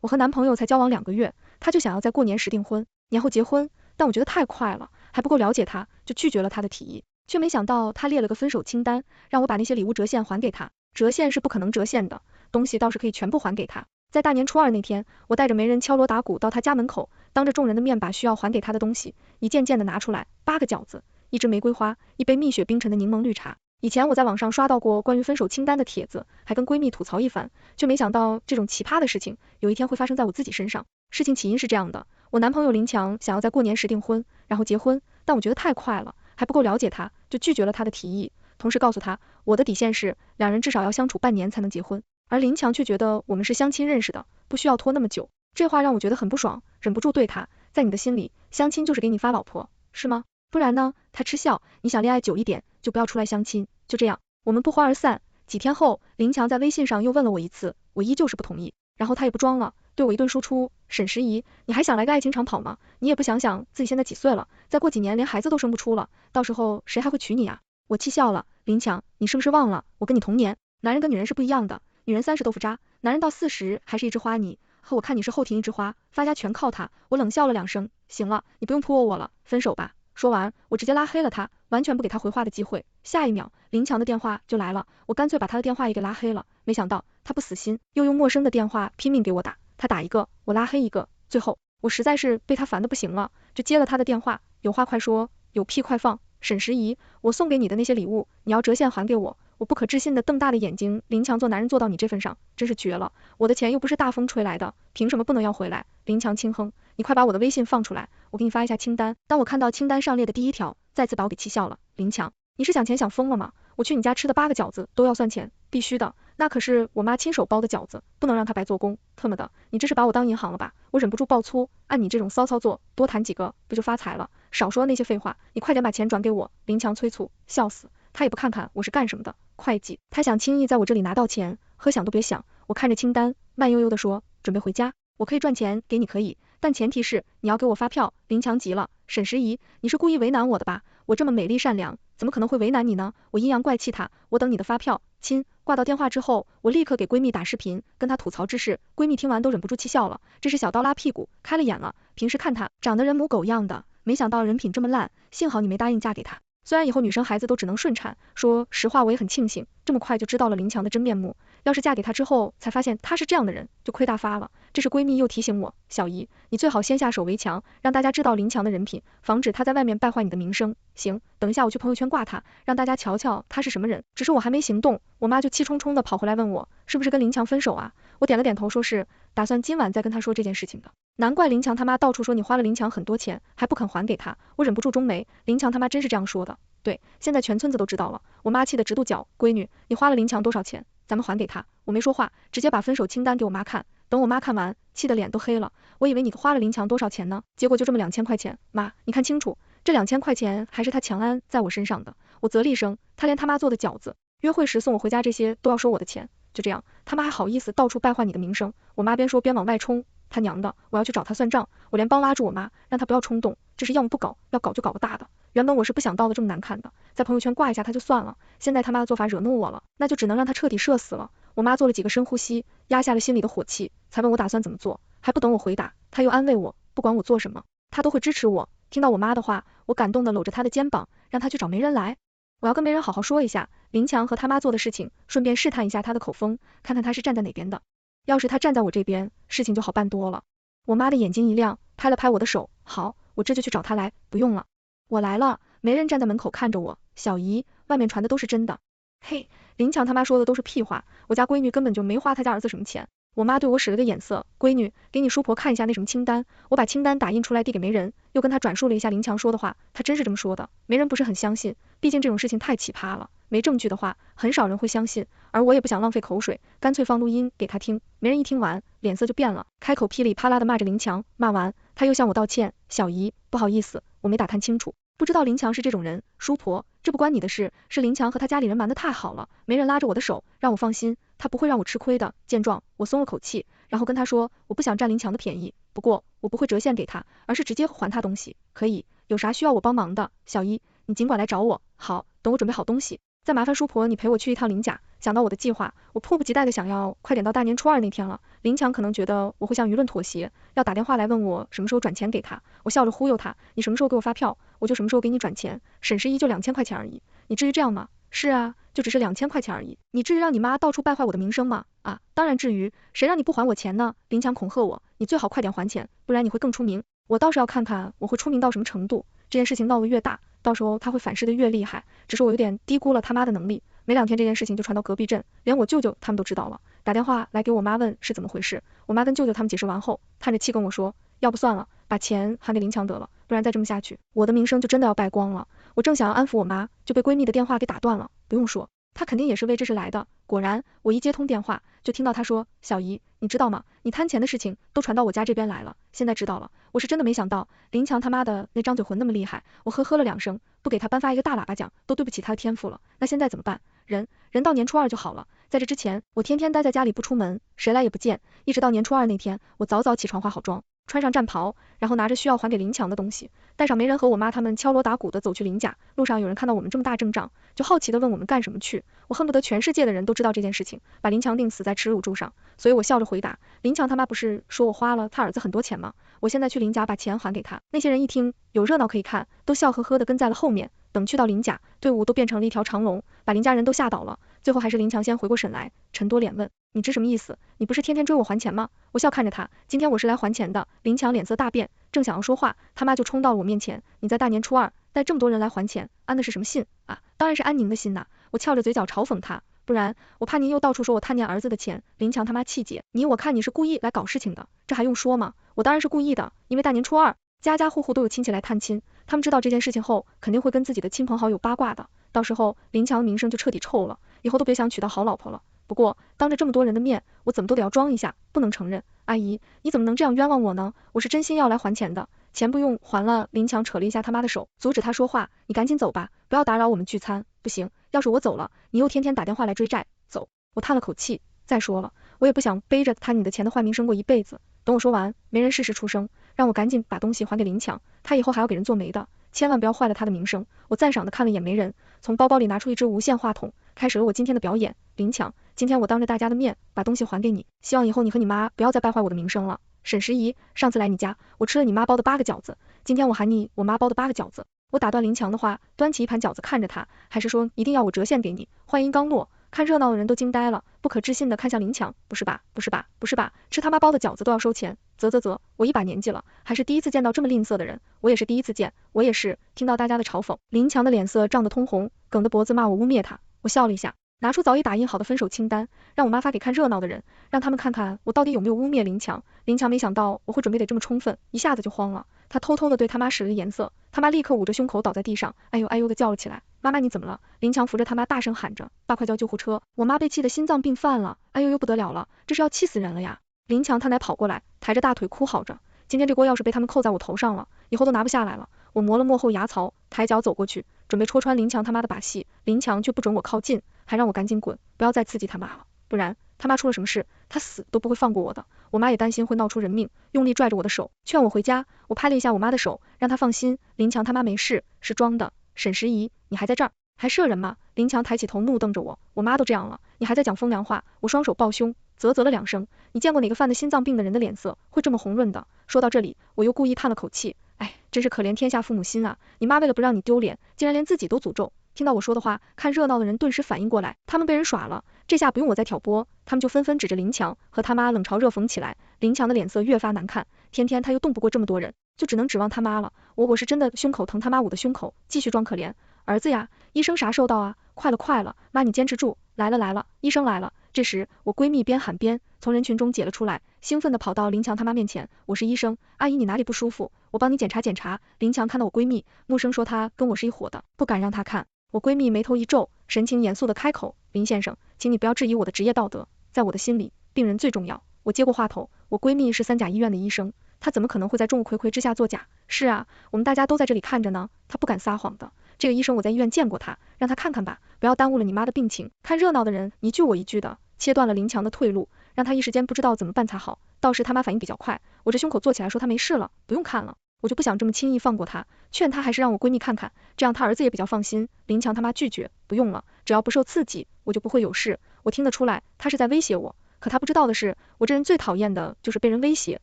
我和男朋友才交往2个月，他就想要在过年时订婚，年后结婚，但我觉得太快了，还不够了解他，就拒绝了他的提议。却没想到他列了个分手清单，让我把那些礼物折现还给他。折现是不可能折现的，东西倒是可以全部还给他。在大年初2那天，我带着媒人敲锣打鼓到他家门口，当着众人的面把需要还给他的东西一件件的拿出来，8个饺子，1支玫瑰花，1杯蜜雪冰城的柠檬绿茶。以前我在网上刷到过关于分手清单的帖子，还跟闺蜜吐槽一番，却没想到这种奇葩的事情有一天会发生在我自己身上。事情起因是这样的，我男朋友林强想要在过年时订婚，然后结婚，但我觉得太快了，还不够了解他，就拒绝了他的提议，同时告诉他，我的底线是2人至少要相处半年才能结婚，而林强却觉得我们是相亲认识的，不需要拖那么久。这话让我觉得很不爽，忍不住对他，在你的心里，相亲就是给你发老婆，是吗？不然呢？他嗤笑，你想恋爱久一点，就不要出来相亲。就这样，我们不欢而散。几天后，林强在微信上又问了我一次，我依旧是不同意，然后他也不装了，对我一顿输出，沈时宜，你还想来个爱情长跑吗？你也不想想自己现在几岁了，再过几年连孩子都生不出了，到时候谁还会娶你啊？我气笑了，林强，你是不是忘了，我跟你同年，男人跟女人是不一样的，女人30豆腐渣，男人到40还是一枝花泥，和我看你是后庭一枝花，发家全靠他。我冷笑了2声，行了，你不用拖我了，分手吧。说完，我直接拉黑了他，完全不给他回话的机会。下一秒，林强的电话就来了，我干脆把他的电话也给拉黑了。没想到他不死心，又用陌生的电话拼命给我打，他打一个，我拉黑一个，最后我实在是被他烦得不行了，就接了他的电话，有话快说，有屁快放。沈时宜，我送给你的那些礼物，你要折现还给我。我不可置信的瞪大了眼睛，林强做男人做到你这份上，真是绝了，我的钱又不是大风吹来的，凭什么不能要回来？林强轻哼，你快把我的微信放出来，我给你发一下清单。当我看到清单上列的第1条，再次把我给气笑了。林强，你是想钱想疯了吗？我去你家吃的8个饺子都要算钱，必须的，那可是我妈亲手包的饺子，不能让她白做工。特么的，你这是把我当银行了吧？我忍不住爆粗，按你这种骚操作，多谈几个不就发财了？少说那些废话，你快点把钱转给我。林强催促，笑死，他也不看看我是干什么的，会计，他想轻易在我这里拿到钱，和想都别想。我看着清单，慢悠悠地说，准备回家，我可以赚钱给你可以，但前提是你要给我发票。林强急了，沈时宜，你是故意为难我的吧？我这么美丽善良，怎么可能会为难你呢？我阴阳怪气他，我等你的发票。亲，挂到电话之后，我立刻给闺蜜打视频，跟她吐槽之事，闺蜜听完都忍不住气笑了，这是小刀拉屁股，开了眼了。平时看她长得人模狗样的，没想到人品这么烂，幸好你没答应嫁给他。虽然以后女生孩子都只能顺产，说实话我也很庆幸，这么快就知道了林强的真面目。要是嫁给他之后才发现他是这样的人，就亏大发了。这时闺蜜又提醒我，小姨，你最好先下手为强，让大家知道林强的人品，防止他在外面败坏你的名声。行，等一下我去朋友圈挂他，让大家瞧瞧他是什么人。只是我还没行动，我妈就气冲冲的跑回来问我，是不是跟林强分手啊？我点了点头，说是，打算今晚再跟他说这件事情的。难怪林强他妈到处说你花了林强很多钱，还不肯还给他。我忍不住中眉，林强他妈真是这样说的。对，现在全村子都知道了。我妈气得直跺脚，闺女，你花了林强多少钱？咱们还给他。我没说话，直接把分手清单给我妈看。等我妈看完，气得脸都黑了。我以为你花了林强多少钱呢？结果就这么2000块钱。妈，你看清楚，这2000块钱还是他强安在我身上的。我啧了一声，他连他妈做的饺子、约会时送我回家这些都要收我的钱。就这样，他妈还好意思到处败坏你的名声？我妈边说边往外冲。他娘的，我要去找他算账。我连帮拉住我妈，让她不要冲动，这是要么不搞，要搞就搞个大的。原本我是不想到的这么难看的，在朋友圈挂一下他就算了，现在他妈的做法惹怒我了，那就只能让他彻底社死了。我妈做了几个深呼吸，压下了心里的火气，才问我打算怎么做。还不等我回答，他又安慰我，不管我做什么，他都会支持我。听到我妈的话，我感动的搂着他的肩膀，让他去找媒人来。我要跟媒人好好说一下林强和他妈做的事情，顺便试探一下他的口风，看看他是站在哪边的。要是他站在我这边，事情就好办多了。我妈的眼睛一亮，拍了拍我的手，好，我这就去找他来。不用了，我来了。媒人站在门口看着我，小姨，外面传的都是真的。嘿，林强他妈说的都是屁话，我家闺女根本就没花他家儿子什么钱。我妈对我使了个眼色，闺女，给你叔婆看一下那什么清单。我把清单打印出来递给媒人，又跟他转述了一下林强说的话，他真是这么说的。媒人不是很相信，毕竟这种事情太奇葩了，没证据的话，很少人会相信，而我也不想浪费口水，干脆放录音给他听。媒人一听完，脸色就变了，开口噼里啪啦的骂着林强，骂完，他又向我道歉，小姨，不好意思，我没打探清楚。不知道林强是这种人，叔婆，这不关你的事，是林强和他家里人瞒得太好了。媒人拉着我的手，让我放心，他不会让我吃亏的。见状，我松了口气，然后跟他说，我不想占林强的便宜，不过我不会折现给他，而是直接还他东西。可以，有啥需要我帮忙的，小姨，你尽管来找我。好，等我准备好东西，再麻烦叔婆你陪我去一趟林家，想到我的计划，我迫不及待的想要快点到大年初二那天了。林强可能觉得我会向舆论妥协，要打电话来问我什么时候转钱给他。我笑着忽悠他，你什么时候给我发票，我就什么时候给你转钱。沈十一就2000块钱而已，你至于这样吗？是啊，就只是2000块钱而已，你至于让你妈到处败坏我的名声吗？啊，当然至于，谁让你不还我钱呢？林强恐吓我，你最好快点还钱，不然你会更出名。我倒是要看看我会出名到什么程度，这件事情闹得越大，到时候他会反噬的越厉害。只是我有点低估了他妈的能力，没2天这件事情就传到隔壁镇，连我舅舅他们都知道了，打电话来给我妈问是怎么回事。我妈跟舅舅他们解释完后，叹着气跟我说，要不算了，把钱还给林强得了，不然再这么下去，我的名声就真的要败光了。我正想要安抚我妈，就被闺蜜的电话给打断了。不用说，她肯定也是为这事来的。果然，我一接通电话，就听到她说，小姨，你知道吗？你贪钱的事情都传到我家这边来了，现在知道了。我是真的没想到，林强他妈的那张嘴混那么厉害，我呵了2声，不给他颁发一个大喇叭奖，都对不起他的天赋了。那现在怎么办？人到年初二就好了，在这之前，我天天待在家里不出门，谁来也不见，一直到年初二那天，我早早起床化好妆，穿上战袍，然后拿着需要还给林强的东西，带上媒人和我妈他们敲锣打鼓的走去林家。路上有人看到我们这么大阵仗，就好奇的问我们干什么去。我恨不得全世界的人都知道这件事情，把林强钉死在耻辱柱上。所以我笑着回答，林强他妈不是说我花了他儿子很多钱吗？我现在去林家把钱还给他。那些人一听有热闹可以看，都笑呵呵的跟在了后面。等去到林家，队伍都变成了一条长龙，把林家人都吓倒了。最后还是林强先回过神来，沉多脸问，你这什么意思？你不是天天追我还钱吗？我笑看着他，今天我是来还钱的。林强脸色大变，正想要说话，他妈就冲到了我面前，你在大年初二带这么多人来还钱，安的是什么信啊？当然是安宁的心呐。我翘着嘴角嘲讽他，不然我怕您又到处说我贪您儿子的钱。林强他妈气结，我看你是故意来搞事情的，这还用说吗？我当然是故意的，因为大年初二家家户户都有亲戚来探亲，他们知道这件事情后，肯定会跟自己的亲朋好友八卦的，到时候林强的名声就彻底臭了，以后都别想娶到好老婆了。不过当着这么多人的面，我怎么都得要装一下，不能承认。阿姨，你怎么能这样冤枉我呢？我是真心要来还钱的，钱不用还了。林强扯了一下他妈的手，阻止他说话，你赶紧走吧，不要打扰我们聚餐。不行，要是我走了，你又天天打电话来追债。走。我叹了口气，再说了，我也不想背着贪你的钱的坏名声过一辈子。等我说完，没人适时出声，让我赶紧把东西还给林强，他以后还要给人做媒的，千万不要坏了他的名声。我赞赏的看了眼媒人，从包包里拿出一支无线话筒，开始了我今天的表演。林强，今天我当着大家的面把东西还给你，希望以后你和你妈不要再败坏我的名声了。沈十一，上次来你家，我吃了你妈包的8个饺子，今天我还你我妈包的8个饺子。我打断林强的话，端起一盘饺子看着他，还是说一定要我折现给你？话音刚落，看热闹的人都惊呆了，不可置信的看向林强，不是吧，不是吧，不是吧，吃他妈包的饺子都要收钱？啧，我一把年纪了，还是第一次见到这么吝啬的人，我也是第一次见，我也是。听到大家的嘲讽，林强的脸色涨得通红，梗着脖子骂我污蔑他。我笑了一下，拿出早已打印好的分手清单，让我妈发给看热闹的人，让他们看看我到底有没有污蔑林强。林强没想到我会准备得这么充分，一下子就慌了，他偷偷的对他妈使了颜色，他妈立刻捂着胸口倒在地上，哎呦哎呦的叫了起来。妈妈你怎么了？林强扶着他妈大声喊着，爸快叫救护车，我妈被气得心脏病犯了，哎呦呦不得了了，这是要气死人了呀。林强他奶跑过来，抬着大腿哭嚎着，今天这锅要是被他们扣在我头上了，以后都拿不下来了。我磨了磨后牙槽，抬脚走过去，准备戳穿林强他妈的把戏，林强却不准我靠近，还让我赶紧滚，不要再刺激他妈了，不然他妈出了什么事，他死都不会放过我的。我妈也担心会闹出人命，用力拽着我的手，劝我回家。我拍了一下我妈的手，让她放心，林强他妈没事，是装的。沈十一，你还在这儿，还射人吗？林强抬起头怒瞪着我，我妈都这样了，你还在讲风凉话？我双手抱胸，啧了2声。你见过哪个犯了心脏病的人的脸色会这么红润的？说到这里，我又故意叹了口气，哎，真是可怜天下父母心啊！你妈为了不让你丢脸，竟然连自己都诅咒。听到我说的话，看热闹的人顿时反应过来，他们被人耍了，这下不用我再挑拨，他们就纷纷指着林强和他妈冷嘲热讽起来。林强的脸色越发难看，天天他又动不过这么多人，就只能指望他妈了。我是真的胸口疼，他妈捂的胸口，继续装可怜。儿子呀，医生啥时候到啊？快了，妈你坚持住，来了，医生来了。这时我闺蜜边喊边从人群中解了出来，兴奋地跑到林强他妈面前，我是医生，阿姨你哪里不舒服？我帮你检查检查。林强看到我闺蜜，木生说他跟我是一伙的，不敢让他看。我闺蜜眉头一皱，神情严肃地开口，林先生，请你不要质疑我的职业道德，在我的心里，病人最重要。我接过话头，我闺蜜是3甲医院的医生，她怎么可能会在众目睽睽之下作假？是啊，我们大家都在这里看着呢，她不敢撒谎的。这个医生我在医院见过他，让他看看吧，不要耽误了你妈的病情。看热闹的人你一句我一句的，切断了林强的退路，让他一时间不知道怎么办才好。倒是他妈反应比较快，我这胸口坐起来说他没事了，不用看了。我就不想这么轻易放过她，劝她还是让我闺蜜看看，这样她儿子也比较放心。林强他妈拒绝，不用了，只要不受刺激，我就不会有事。我听得出来，他是在威胁我，可他不知道的是，我这人最讨厌的就是被人威胁。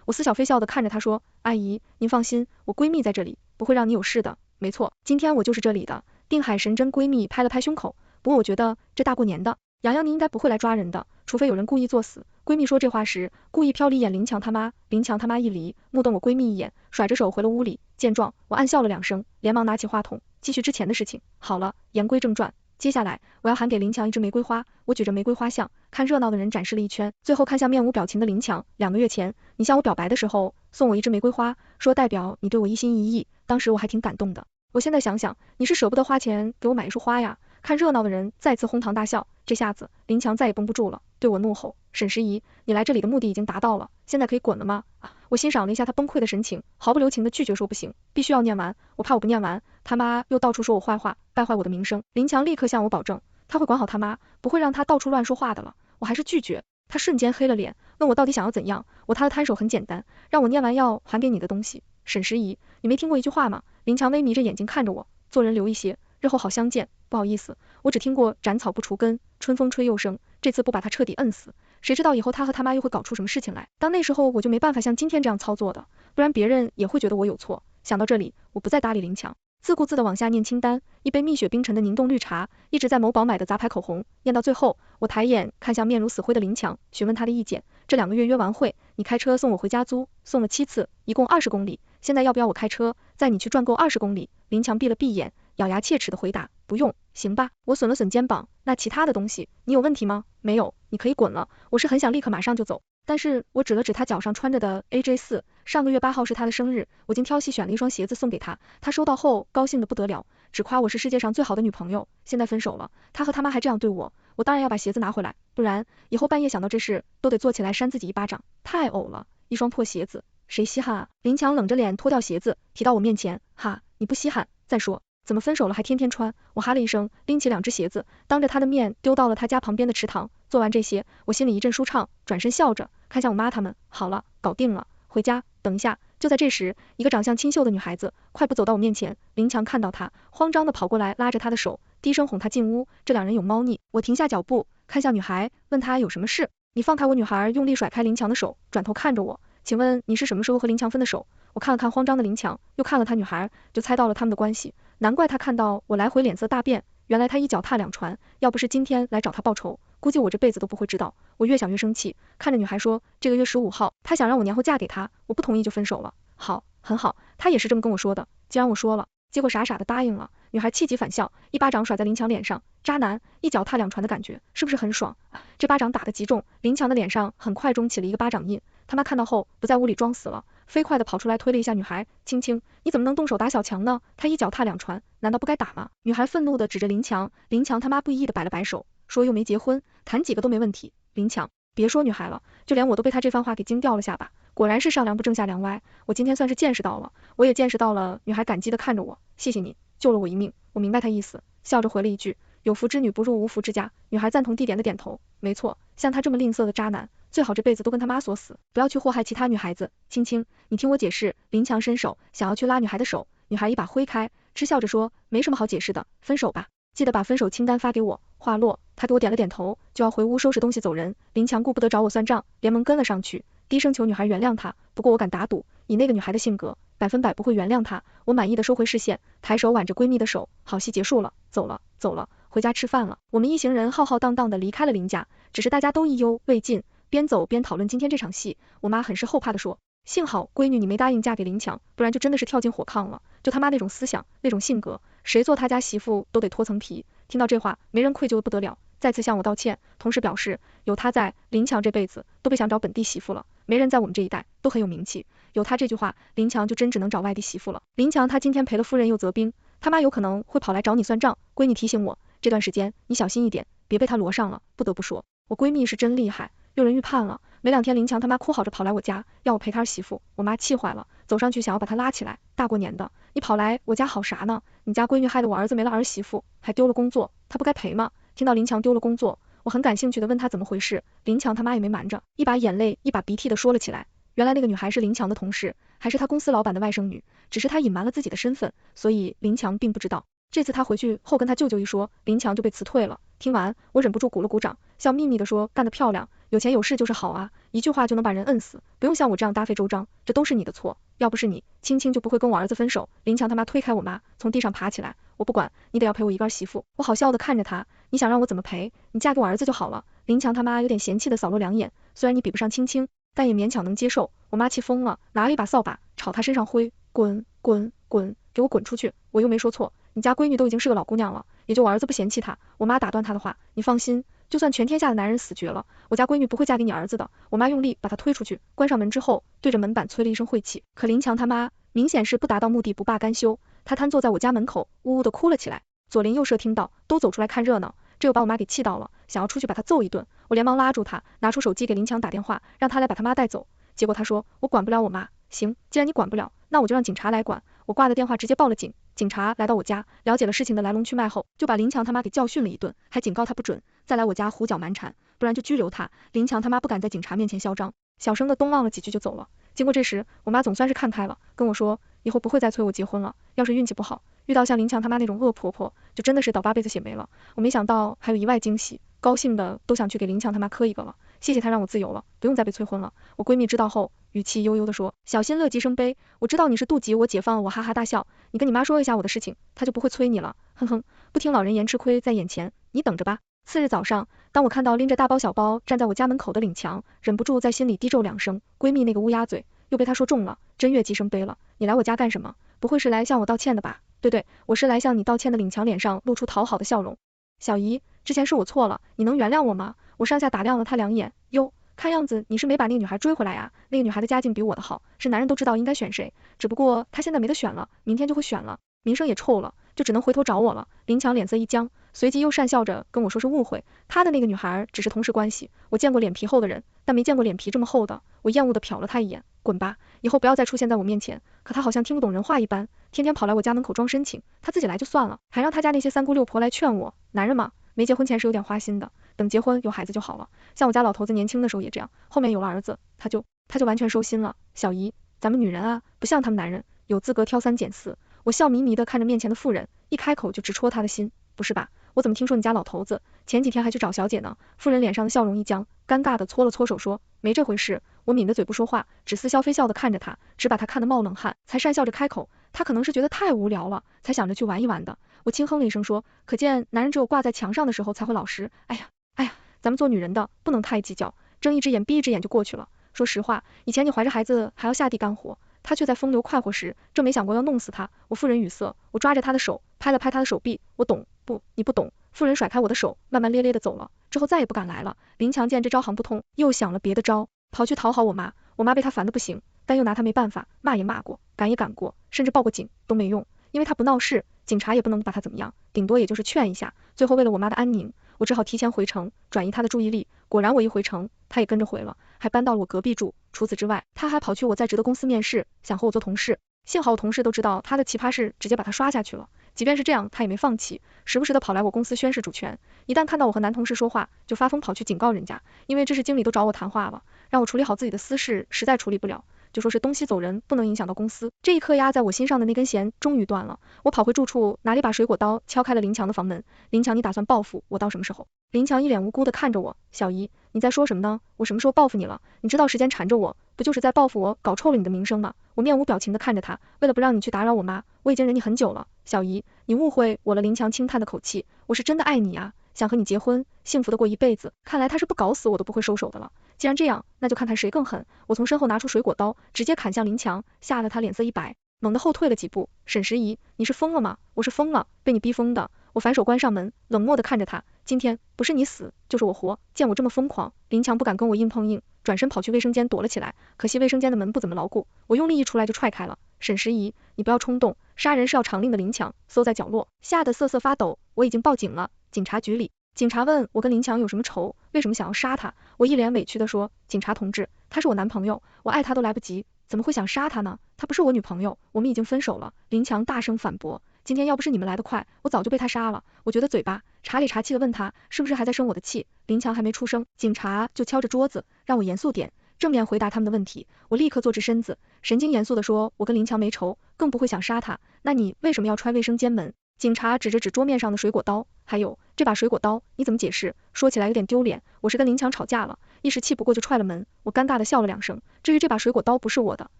我似笑非笑的看着他说，阿姨，您放心，我闺蜜在这里，不会让你有事的。没错，今天我就是这里的。定海神针闺蜜拍了拍胸口，不过我觉得这大过年的，洋洋你应该不会来抓人的，除非有人故意作死。闺蜜说这话时，故意瞟了一眼林强他妈，林强他妈一离，目瞪我闺蜜一眼，甩着手回了屋里。见状，我暗笑了2声，连忙拿起话筒，继续之前的事情。好了，言归正传，接下来我要喊给林强一支玫瑰花。我举着玫瑰花向看热闹的人展示了一圈，最后看向面无表情的林强。2个月前，你向我表白的时候，送我一支玫瑰花，说代表你对我一心一意，当时我还挺感动的。我现在想想，你是舍不得花钱给我买一束花呀。看热闹的人再次哄堂大笑，这下子林强再也绷不住了，对我怒吼，沈时宜，你来这里的目的已经达到了，现在可以滚了吗？我欣赏了一下他崩溃的神情，毫不留情的拒绝说不行，必须要念完，我怕我不念完，他妈又到处说我坏话，败坏我的名声。林强立刻向我保证，他会管好他妈，不会让他到处乱说话的了。我还是拒绝，他瞬间黑了脸，问我到底想要怎样。他的摊手很简单，让我念完要还给你的东西。沈时宜，你没听过一句话吗？林强微眯着眼睛看着我，做人留一些，日后好相见。不好意思，我只听过斩草不除根，春风吹又生，这次不把他彻底摁死，谁知道以后他和他妈又会搞出什么事情来。到那时候我就没办法像今天这样操作的，不然别人也会觉得我有错。想到这里，我不再搭理林强，自顾自地往下念清单，一杯蜜雪冰城的凝冻绿茶，一直在某宝买的杂牌口红。念到最后，我抬眼看向面如死灰的林强，询问他的意见。这2个月约完会，你开车送我回家租，送了7次，一共20公里，现在要不要我开车载你去转够20公里？林强闭了闭眼，咬牙切齿的回答，不用，行吧。我耸了耸肩膀，那其他的东西你有问题吗？没有，你可以滚了。我是很想立刻马上就走，但是我指了指他脚上穿着的 AJ4，上个月8号是他的生日，我竟挑细选了一双鞋子送给他，他收到后高兴的不得了，只夸我是世界上最好的女朋友。现在分手了，他和他妈还这样对我，我当然要把鞋子拿回来，不然以后半夜想到这事都得坐起来扇自己一巴掌，太呕了，一双破鞋子谁稀罕啊？林强冷着脸脱掉鞋子提到我面前，哈，你不稀罕，再说怎么分手了还天天穿？我哈了一声，拎起2只鞋子，当着他的面丢到了他家旁边的池塘。做完这些，我心里一阵舒畅，转身笑着看向我妈他们，好了，搞定了，回家，等一下。就在这时，一个长相清秀的女孩子快步走到我面前，林强看到她，慌张的跑过来拉着她的手，低声哄她进屋。这2人有猫腻。我停下脚步，看向女孩，问她有什么事。你放开我。女孩用力甩开林强的手，转头看着我，请问你是什么时候和林强分的手？我看了看慌张的林强，又看了他女孩，就猜到了他们的关系。难怪他看到我来回脸色大变，原来他一脚踏2船，要不是今天来找他报仇，估计我这辈子都不会知道。我越想越生气，看着女孩说，这个月15号，他想让我年后嫁给他，我不同意就分手了。好，很好，他也是这么跟我说的，既然我说了，结果傻傻的答应了。女孩气急反笑，一巴掌甩在林强脸上，渣男，一脚踏2船的感觉，是不是很爽？这巴掌打得极重，林强的脸上很快肿起了一个巴掌印。他妈看到后不在屋里装死了，飞快的跑出来推了一下女孩，青青，你怎么能动手打小强呢？他一脚踏2船，难道不该打吗？女孩愤怒的指着林强，林强他妈不依的摆了摆手，说又没结婚，谈几个都没问题。林强，别说女孩了，就连我都被他这番话给惊掉了下巴，果然是上梁不正下梁歪，我今天算是见识到了。我也见识到了。女孩感激的看着我，谢谢你救了我一命。我明白他意思，笑着回了一句，有福之女不入无福之家。女孩赞同地点的点头，没错，像他这么吝啬的渣男，最好这辈子都跟他妈锁死，不要去祸害其他女孩子。青青，你听我解释。林强伸手想要去拉女孩的手，女孩一把挥开，嗤笑着说，没什么好解释的，分手吧，记得把分手清单发给我。话落，他给我点了点头，就要回屋收拾东西走人。林强顾不得找我算账，连忙跟了上去，低声求女孩原谅他，不过我敢打赌，以那个女孩的性格，100%不会原谅他。我满意的收回视线，抬手挽着闺蜜的手，好戏结束了，走了，走了，回家吃饭了。我们一行人浩浩荡荡的离开了林家，只是大家都意犹未尽，边走边讨论今天这场戏。我妈很是后怕的说，幸好闺女你没答应嫁给林强，不然就真的是跳进火炕了。就他妈那种思想，那种性格，谁做他家媳妇都得脱层皮。听到这话，没人愧疚的不得了，再次向我道歉，同时表示有他在，林强这辈子都别想找本地媳妇了，没人在我们这一代都很有名气，有他这句话，林强就真只能找外地媳妇了。林强他今天赔了夫人又责兵，他妈有可能会跑来找你算账，闺女提醒我，这段时间你小心一点，别被他罗上了。不得不说，我闺蜜是真厉害，用人预判了。没2天，林强他妈哭嚎着跑来我家，要我陪他儿媳妇，我妈气坏了，走上去想要把他拉起来，大过年的，你跑来我家好啥呢？你家闺女害得我儿子没了儿媳妇，还丢了工作，他不该赔吗？听到林强丢了工作，我很感兴趣的问他怎么回事，林强他妈也没瞒着，一把眼泪一把鼻涕的说了起来。原来那个女孩是林强的同事，还是他公司老板的外甥女，只是他隐瞒了自己的身份，所以林强并不知道。这次他回去后跟他舅舅一说，林强就被辞退了。听完，我忍不住鼓了鼓掌，笑眯眯地说，干得漂亮，有钱有势就是好啊，一句话就能把人摁死，不用像我这样大费周章，这都是你的错，要不是你，青青就不会跟我儿子分手。林强他妈推开我妈，从地上爬起来，我不管，你得要陪我一个儿媳妇。我好笑地看着他，你想让我怎么陪？你嫁给我儿子就好了。林强他妈有点嫌弃地扫落两眼，虽然你比不上青青，但也勉强能接受。我妈气疯了，拿了一把扫把朝他身上挥，滚滚滚，给我滚出去！我又没说错，你家闺女都已经是个老姑娘了，也就我儿子不嫌弃她。我妈打断他的话，你放心，就算全天下的男人死绝了，我家闺女不会嫁给你儿子的。我妈用力把他推出去，关上门之后，对着门板催了一声晦气。可林强他妈明显是不达到目的不罢甘休，他瘫坐在我家门口，呜呜的哭了起来。左邻右舍听到，都走出来看热闹，这又把我妈给气到了，想要出去把他揍一顿。我连忙拉住他，拿出手机给林强打电话，让他来把他妈带走。结果他说，我管不了我妈。行，既然你管不了，那我就让警察来管。我挂的电话直接报了警，警察来到我家，了解了事情的来龙去脉后，就把林强他妈给教训了一顿，还警告他不准再来我家胡搅蛮缠，不然就拘留他。林强他妈不敢在警察面前嚣张，小声的咚啷了几句就走了。经过这时，我妈总算是看开了，跟我说，以后不会再催我结婚了，要是运气不好，遇到像林强他妈那种恶婆婆，就真的是倒8辈子血霉了。我没想到还有意外惊喜，高兴的都想去给林强他妈磕一个了，谢谢他让我自由了，不用再被催婚了。我闺蜜知道后，语气悠悠地说，小心乐极生悲，我知道你是妒忌我解放了我，哈哈大笑，你跟你妈说一下我的事情，她就不会催你了，哼哼，不听老人言吃亏在眼前，你等着吧。次日早上，当我看到拎着大包小包站在我家门口的领强，忍不住在心里低咒2声，闺蜜那个乌鸦嘴又被她说中了，真乐极生悲了。你来我家干什么？不会是来向我道歉的吧？对对，我是来向你道歉的。领强脸上露出讨好的笑容，小姨，之前是我错了，你能原谅我吗？我上下打量了他2眼，哟，看样子你是没把那个女孩追回来呀。那个女孩的家境比我的好，是男人都知道应该选谁，只不过她现在没得选了，明天就会选了，名声也臭了，就只能回头找我了。林强脸色一僵，随即又讪笑着跟我说是误会，他的那个女孩只是同事关系，我见过脸皮厚的人，但没见过脸皮这么厚的。我厌恶地瞟了他一眼，滚吧，以后不要再出现在我面前。可他好像听不懂人话一般，天天跑来我家门口装深情，他自己来就算了，还让他家那些3姑6婆来劝我。男人嘛，没结婚前是有点花心的，等结婚有孩子就好了。像我家老头子年轻的时候也这样，后面有了儿子，他就完全收心了。小姨，咱们女人啊，不像他们男人，有资格挑3拣4。我笑眯眯地看着面前的妇人，一开口就直戳他的心。不是吧？我怎么听说你家老头子前几天还去找小姐呢？妇人脸上的笑容一僵，尴尬地搓了搓手说，没这回事。我抿着嘴不说话，只似笑非笑地看着他，只把他看得冒冷汗，才讪笑着开口。他可能是觉得太无聊了，才想着去玩一玩的。我轻哼了一声说，可见男人只有挂在墙上的时候才会老实。哎呀，咱们做女人的不能太计较，睁一只眼闭一只眼就过去了。说实话，以前你怀着孩子还要下地干活，他却在风流快活时，正没想过要弄死他。我妇人语塞，我抓着他的手，拍了拍他的手臂，我懂，不，你不懂。妇人甩开我的手，慢慢咧咧地走了，之后再也不敢来了。林强见这招行不通，又想了别的招，跑去讨好我妈。我妈被他烦得不行，但又拿他没办法，骂也骂过，赶也赶过，甚至报过警都没用，因为他不闹事，警察也不能把他怎么样，顶多也就是劝一下。最后为了我妈的安宁，我只好提前回城，转移他的注意力。果然我一回城，他也跟着回了，还搬到了我隔壁住。除此之外，他还跑去我在职的公司面试，想和我做同事。幸好我同事都知道他的奇葩事，直接把他刷下去了。即便是这样，他也没放弃，时不时的跑来我公司宣示主权。一旦看到我和男同事说话，就发疯跑去警告人家，因为这是经理都找我谈话了，让我处理好自己的私事，实在处理不了，就说是东西走人，不能影响到公司。这一刻压在我心上的那根弦终于断了。我跑回住处，拿了一把水果刀，敲开了林强的房门。林强，你打算报复我到什么时候？林强一脸无辜的看着我，小姨，你在说什么呢？我什么时候报复你了？你知道时间缠着我，不就是在报复我搞臭了你的名声吗？我面无表情的看着他，为了不让你去打扰我妈，我已经忍你很久了。小姨，你误会我了。林强轻叹的口气，我是真的爱你啊，想和你结婚，幸福的过一辈子。看来他是不搞死我都不会收手的了。既然这样，那就看看谁更狠。我从身后拿出水果刀，直接砍向林强，吓得他脸色一白，猛地后退了几步。沈时宜，你是疯了吗？我是疯了，被你逼疯的。我反手关上门，冷漠的看着他，今天不是你死就是我活，见我这么疯狂。林强不敢跟我硬碰硬，转身跑去卫生间躲了起来，可惜卫生间的门不怎么牢固，我用力一出来就踹开了。沈时宜，你不要冲动，杀人是要偿命的。林强缩在角落，吓得瑟瑟发抖。我已经报警了，警察局里。警察问我跟林强有什么仇，为什么想要杀他？我一脸委屈的说，警察同志，他是我男朋友，我爱他都来不及，怎么会想杀他呢？他不是我女朋友，我们已经分手了。林强大声反驳，今天要不是你们来得快，我早就被他杀了。我觉得嘴巴茶里茶气的问他，是不是还在生我的气？林强还没出声，警察就敲着桌子，让我严肃点，正面回答他们的问题。我立刻坐直身子，神经严肃地说，我跟林强没仇，更不会想杀他，那你为什么要踹卫生间门？警察指桌面上的水果刀，还有这把水果刀，你怎么解释？说起来有点丢脸，我是跟林强吵架了，一时气不过就踹了门，我尴尬的笑了2声。至于这把水果刀不是我的，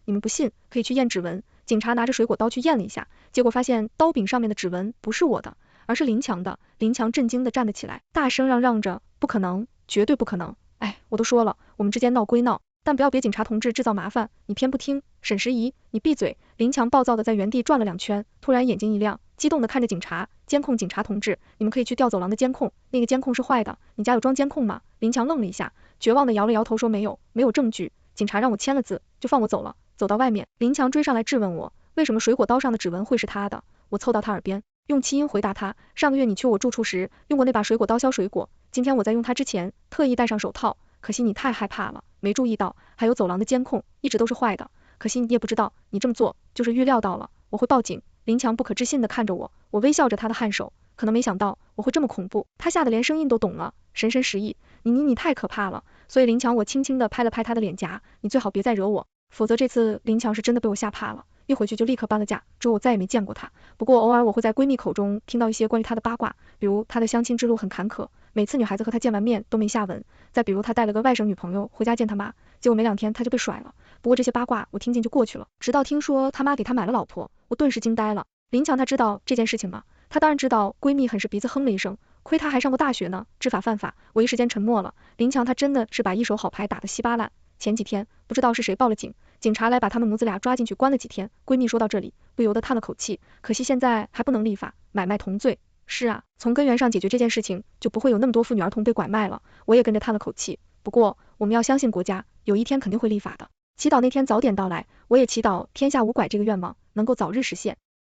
你们不信可以去验指纹。警察拿着水果刀去验了一下，结果发现刀柄上面的指纹不是我的，而是林强的。林强震惊的站了起来，大声嚷着，不可能，绝对不可能！哎，我都说了，我们之间闹归闹，但不要给警察同志制造麻烦，你偏不听。沈时宜，你闭嘴！林强暴躁的在原地转了2圈，突然眼睛一亮，激动的看着警察，监控警察同志，你们可以去调走廊的监控，那个监控是坏的，你家有装监控吗？林强愣了一下，绝望的摇了摇头说没有，没有证据，警察让我签了字，就放我走了。走到外面，林强追上来质问我，为什么水果刀上的指纹会是他的？我凑到他耳边，用气音回答他，上个月你去我住处时，用过那把水果刀削水果，今天我在用它之前，特意戴上手套，可惜你太害怕了，没注意到，还有走廊的监控，一直都是坏的，可惜你也不知道，你这么做，就是预料到了，我会报警。林强不可置信的看着我，我微笑着他的颔首，可能没想到我会这么恐怖，他吓得连声音都懂了，神神疑，你太可怕了。所以林强我轻轻的拍了拍他的脸颊，你最好别再惹我，否则这次林强是真的被我吓怕了，一回去就立刻搬了家，之后我再也没见过他。不过偶尔我会在闺蜜口中听到一些关于他的八卦，比如他的相亲之路很坎坷，每次女孩子和他见完面都没下文，再比如他带了个外省女朋友回家见他妈，结果没2天他就被甩了。不过这些八卦我听进就过去了，直到听说他妈给他买了老婆，我顿时惊呆了。林强他知道这件事情吗？他当然知道。闺蜜很是鼻子哼了一声，亏他还上过大学呢，知法犯法。我一时间沉默了。林强他真的是把一手好牌打得稀巴烂。前几天不知道是谁报了警，警察来把他们母子俩抓进去关了几天。闺蜜说到这里不由得叹了口气，可惜现在还不能立法，买卖同罪。是啊，从根源上解决这件事情，就不会有那么多妇女儿童被拐卖了。我也跟着叹了口气。不过我们要相信国家，有一天肯定会立法的。祈祷那天早点到来，我也祈祷天下无拐这个愿望能够早日实现。